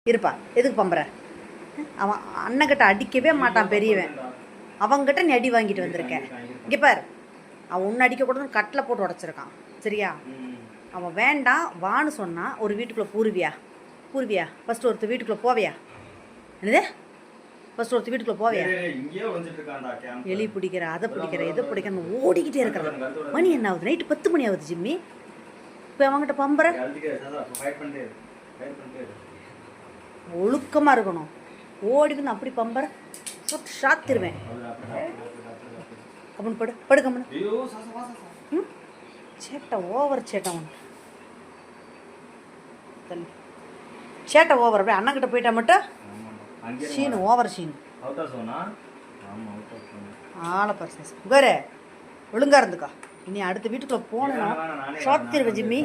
இருப்பா, எதுக்கு பம்புற? அவன் அண்ணங்கிட்ட அடிக்கவே மாட்டான் பெரியவன். அவங்ககிட்ட நீ அடி வாங்கிட்டு வந்திருக்க. இங்கே பார், அவன் ஒன்று அடிக்கக்கூடாதுன்னு கட்டில் போட்டு உடச்சிருக்கான். சரியா? அவன் வேண்டாம் வான்னு சொன்னான். ஒரு வீட்டுக்குள்ளே பூர்வியா ஃபஸ்ட்டு ஒருத்தர் வீட்டுக்குள்ளே போவியா? என்னது? ஃபஸ்ட்டு ஒருத்தர் வீட்டுக்குள்ளே போவியா? எலி பிடிக்கிற, அதை பிடிக்கிற, இதை பிடிக்கிறன்னு ஓடிக்கிட்டே இருக்கிறான். மணி என்ன ஆகுது? நைட்டு 10 மணி ஆகுது ஜிம்மி. இப்போ அவங்ககிட்ட பம்புற? ஒழுக்கமாக இருக்கணும். ஓடி வந்து அப்படி பம்புற சாத்திருவேன். கம்மன் படு கம்மன். சேட்டை ஓவர், சேட்டை ஒன்று தள்ளி சேட்டை ஓவர். அப்படியே அண்ணங்கிட்ட போயிட்டா மட்டும் சீனு ஓவர் சீனு. ஆளை பர்சன்ஸ் உகாரு, ஒழுங்கா இருந்துக்கா. இனி அடுத்த வீட்டுக்குள்ளே போனேன்னா சாத்திருவேன் ஜிம்மி.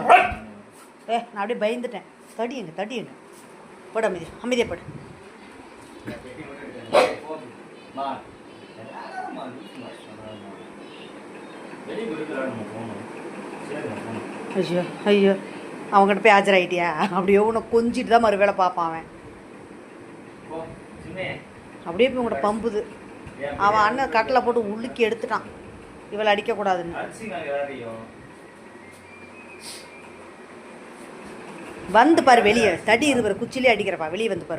நான் அப்படியே பயந்துட்டேன். தடியுங்க படு, அமைதியாக படு. ஐயோ அவங்ககிட்ட போய் ஆஜராயிட்டியா? அப்படியே உன்னை கொஞ்சிட்டு தான் மறு வேலை பார்ப்பான் அவன். அப்படியே போய் உங்கள்கிட்ட பம்புது. அவன் அண்ணன் கட்டில் போட்டு உளுக்கி எடுத்துட்டான், இவளை அடிக்கக்கூடாதுன்னு. வந்து பாரு வெளியே, தடி இருவர் குச்சிலே அடிக்கிறப்பா. வெளியே வந்து பாரு.